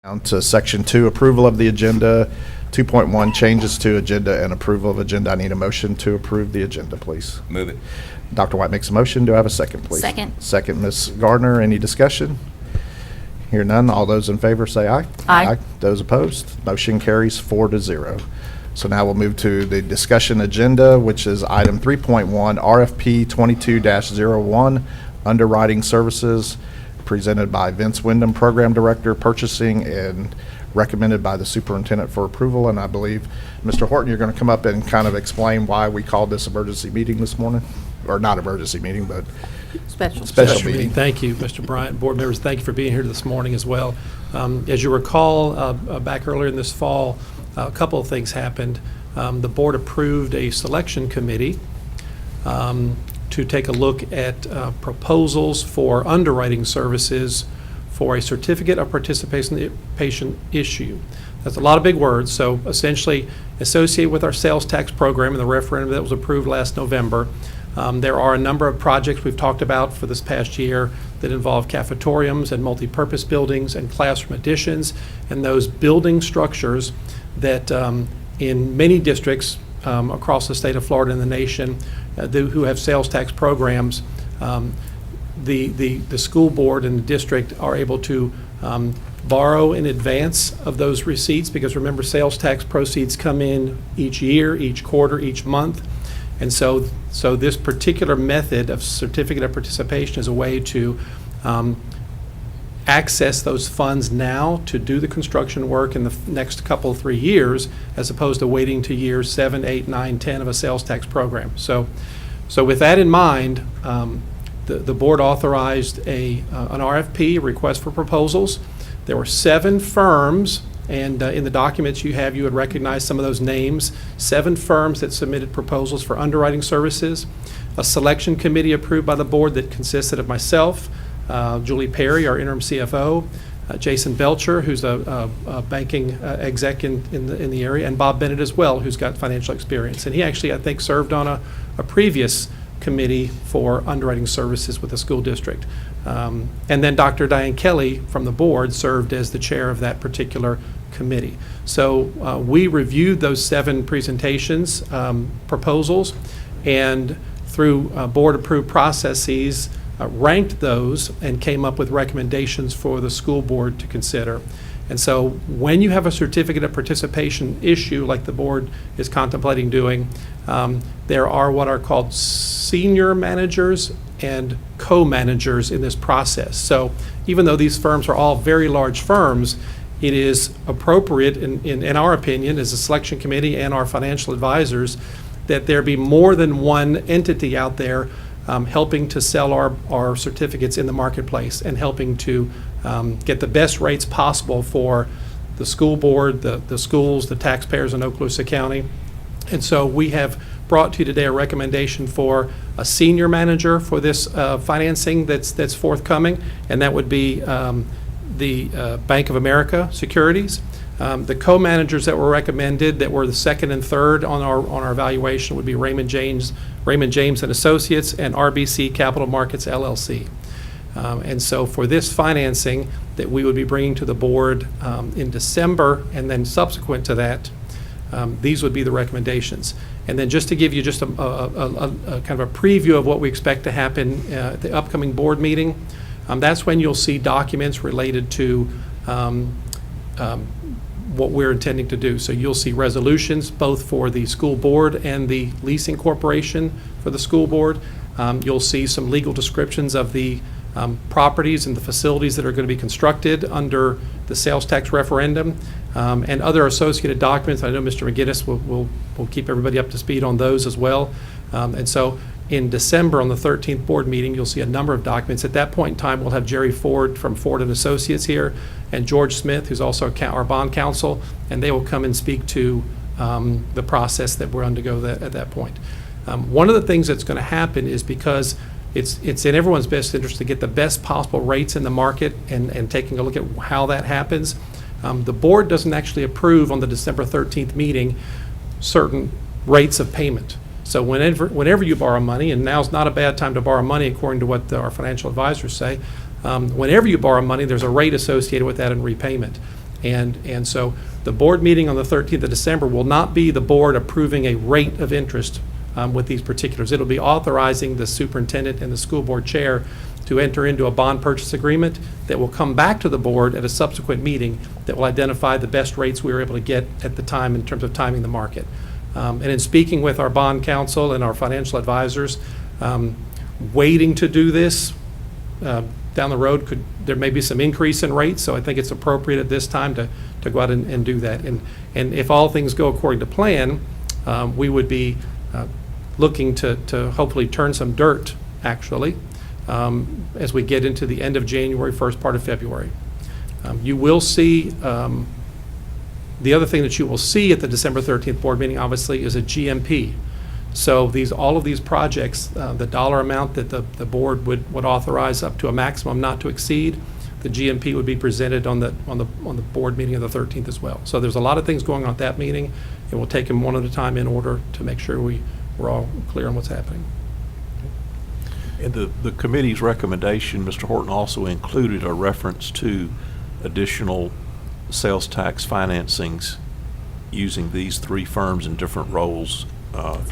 Down to section 2, approval of the agenda. 2.1, changes to agenda and approval of agenda. I need a motion to approve the agenda, please. Move it. Dr. White makes a motion. Do I have a second, please? Second. Second, Ms. Gardner. Any discussion? Hear none. All those in favor say aye. Aye. Those opposed? Motion carries 4-0. So now we'll move to the discussion agenda, which is item 3.1, RFP 22-01, underwriting services, presented by Vince Wyndham, Program Director, Purchasing, and recommended by the Superintendent for approval. And I believe, Mr. Horton, you're going to come up and kind of explain why we called this emergency meeting this morning, or not emergency meeting, but special meeting. Thank you, Mr. Bryant. Board members, thank you for being here this morning as well. As you recall, back earlier in this fall, a couple of things happened. The board approved a selection committee to take a look at proposals for underwriting services for a certificate of participation issue. That's a lot of big words. So essentially, associated with our sales tax program and the referendum that was approved last November, there are a number of projects we've talked about for this past year that involve cafetoriums and multi-purpose buildings and classroom additions, and those building structures that in many districts across the state of Florida and the nation who have sales tax programs, the school board and the district are able to borrow in advance of those receipts, because remember, sales tax proceeds come in each year, each quarter, each month. And so this particular method of certificate of participation is a way to access those funds now to do the construction work in the next couple, 3 years, as opposed to waiting to years 7, 8, 9, 10 of a sales tax program. So with that in mind, the board authorized an RFP, request for proposals. There were 7 firms, and in the documents you have, you would recognize some of those names. 7 firms that submitted proposals for underwriting services. A selection committee approved by the board that consisted of myself, Julie Perry, our interim CFO, Jason Belcher, who's a banking exec in the area, and Bob Bennett as well, who's got financial experience. And he actually, I think, served on a previous committee for underwriting services with the school district. And then Dr. Diane Kelly from the board served as the chair of that particular committee. So we reviewed those 7 presentations, proposals, and through board-approved processes, ranked those and came up with recommendations for the school board to consider. And so when you have a certificate of participation issue like the board is contemplating doing, there are what are called senior managers and co-managers in this process. So even though these firms are all very large firms, it is appropriate, in our opinion, as a selection committee and our financial advisors, that there be more than one entity out there helping to sell our certificates in the marketplace and helping to get the best rates possible for the school board, the schools, the taxpayers in Okaloosa County. And so we have brought to you today a recommendation for a senior manager for this financing that's forthcoming, and that would be the Bank of America Securities. The co-managers that were recommended that were the second and third on our evaluation would be Raymond James and Associates and RBC Capital Markets LLC. And so for this financing that we would be bringing to the board in December, and then subsequent to that, these would be the recommendations. And then just to give you just a kind of a preview of what we expect to happen at the upcoming board meeting, that's when you'll see documents related to what we're intending to do. So you'll see resolutions both for the school board and the leasing corporation for the school board. You'll see some legal descriptions of the properties and the facilities that are going to be constructed under the sales tax referendum, and other associated documents. I know Mr. McGinnis will keep everybody up to speed on those as well. And so in December, on the 13th board meeting, you'll see a number of documents. At that point in time, we'll have Jerry Ford from Ford and Associates here, and George Smith, who's also our bond counsel, and they will come and speak to the process that we're undergo at that point. One of the things that's going to happen is, because it's in everyone's best interest to get the best possible rates in the market, and taking a look at how that happens, the board doesn't actually approve on the December 13th meeting certain rates of payment. So whenever you borrow money, and now's not a bad time to borrow money according to what our financial advisors say, whenever you borrow money, there's a rate associated with that in repayment. And so the board meeting on the 13th of December will not be the board approving a rate of interest with these particulars. It'll be authorizing the superintendent and the school board chair to enter into a bond purchase agreement that will come back to the board at a subsequent meeting that will identify the best rates we were able to get at the time in terms of timing the market. And in speaking with our bond counsel and our financial advisors, waiting to do this down the road, there may be some increase in rates, so I think it's appropriate at this time to go out and do that. And if all things go according to plan, we would be looking to hopefully turn some dirt, actually, as we get into the end of January, first part of February. You will see, the other thing that you will see at the December 13th board meeting, obviously, is a GMP. So all of these projects, the dollar amount that the board would authorize up to a maximum not to exceed, the GMP would be presented on the board meeting of the 13th as well. So there's a lot of things going on at that meeting, and we'll take them one at a time in order to make sure we're all clear on what's happening. And the committee's recommendation, Mr. Horton, also included a reference to additional sales tax financings using these three firms in different roles.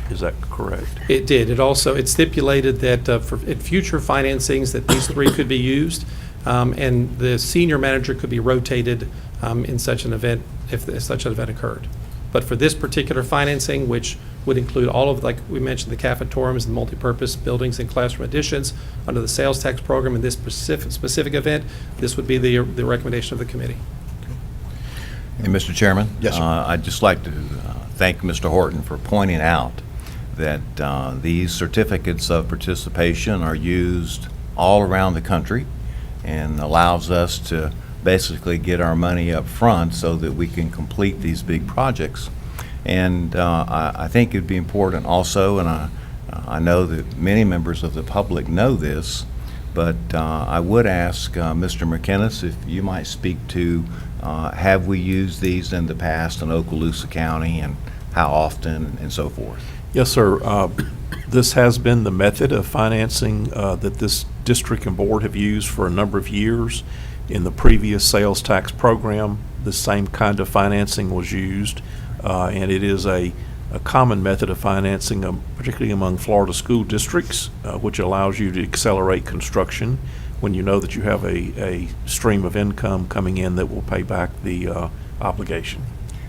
Is that correct? It did. It stipulated that for future financings that these three could be used, and the senior manager could be rotated in such an event if such an event occurred. But for this particular financing, which would include all of, like we mentioned, the cafetoriums and multipurpose buildings and classroom additions under the sales tax program in this specific event, this would be the recommendation of the committee. And Mr. Chairman? Yes, sir. I'd just like to thank Mr. Horton for pointing out that these certificates of participation are used all around the country and allows us to basically get our money up front so that we can complete these big projects. And I think it'd be important also, and I know that many members of the public know this, but I would ask Mr. McInnes if you might speak to have we used these in the past in Okaloosa County and how often and so forth? Yes, sir. This has been the method of financing that this district and board have used for a number of years. In the previous sales tax program, the same kind of financing was used, and it is a common method of financing, particularly among Florida school districts, which allows you to accelerate construction when you know that you have a stream of income coming in that will pay back the obligation.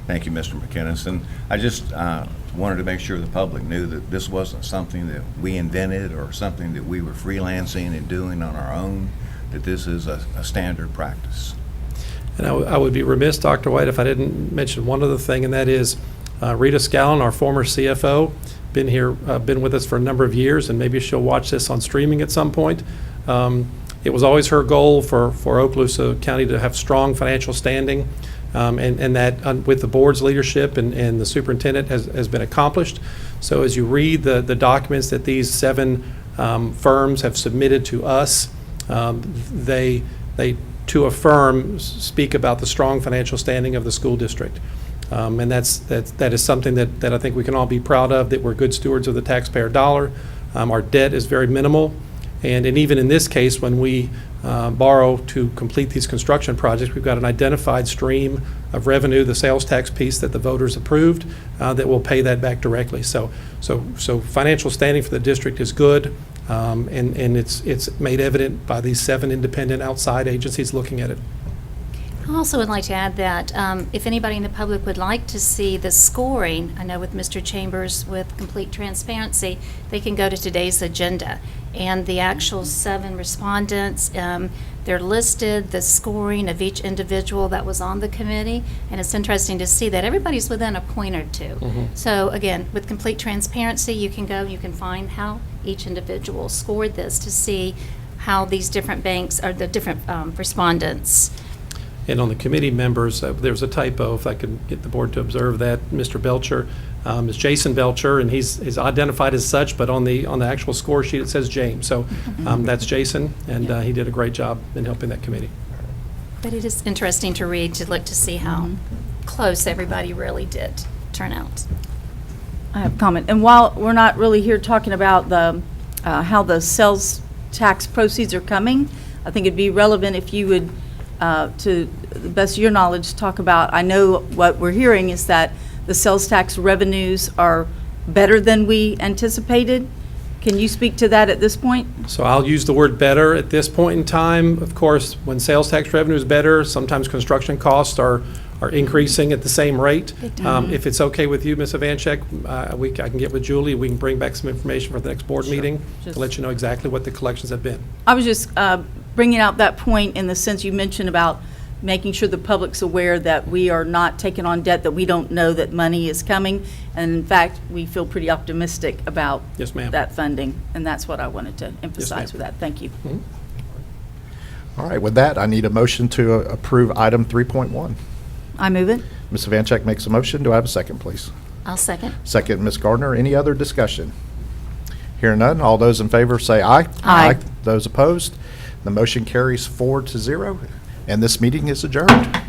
Thank you, Mr. McInnes. And I just wanted to make sure the public knew that this wasn't something that we invented or something that we were freelancing and doing on our own, that this is a standard practice. And I would be remiss, Dr. White, if I didn't mention one other thing, and that is Rita Scallon, our former CFO, been with us for a number of years, and maybe she'll watch this on streaming at some point. It was always her goal for Okaloosa County to have strong financial standing, and that with the board's leadership and the superintendent has been accomplished. So as you read the documents that these 7 firms have submitted to us, they to affirm speak about the strong financial standing of the school district. And that is something that I think we can all be proud of, that we're good stewards of the taxpayer dollar. Our debt is very minimal. And even in this case, when we borrow to complete these construction projects, we've got an identified stream of revenue, the sales tax piece that the voters approved, that will pay that back directly. So financial standing for the district is good, and it's made evident by these 7 independent outside agencies looking at it. I also would like to add that if anybody in the public would like to see the scoring, I know with Mr. Chambers with complete transparency, they can go to today's agenda. And the actual 7 respondents, they're listed, the scoring of each individual that was on the committee, and it's interesting to see that everybody's within a point or two. Mm-hmm. So again, with complete transparency, you can go, you can find how each individual scored this to see how these different banks, or the different respondents. And on the committee members, there was a typo, if I could get the board to observe that. Mr. Belcher is Jason Belcher, and he's identified as such, but on the actual score sheet, it says James. So that's Jason, and he did a great job in helping that committee. But it is interesting to read, to look to see how close everybody really did turn out. I have a comment. And while we're not really here talking about the how the sales tax proceeds are coming, I think it'd be relevant if you would to the best of your knowledge, talk about, I know what we're hearing is that the sales tax revenues are better than we anticipated. Can you speak to that at this point? So I'll use the word better at this point in time. Of course, when sales tax revenue is better, sometimes construction costs are increasing at the same rate. Big time. If it's okay with you, Ms. Evancheck, I can get with Julie, we can bring back some information for the next board meeting Just- to let you know exactly what the collections have been. I was just bringing out that point in the sense you mentioned about making sure the public's aware that we are not taking on debt, that we don't know that money is coming. And in fact, we feel pretty optimistic about Yes, ma'am. that funding. And that's what I wanted to emphasize with that. Thank you. All right, with that, I need a motion to approve item 3.1. I move it. Ms. Vancheck makes a motion. Do I have a second, please? I'll second. Second, Ms. Gardner. Any other discussion? Hearing none, all those in favor say aye. Aye. Those opposed, the motion carries 4-0, and this meeting is adjourned.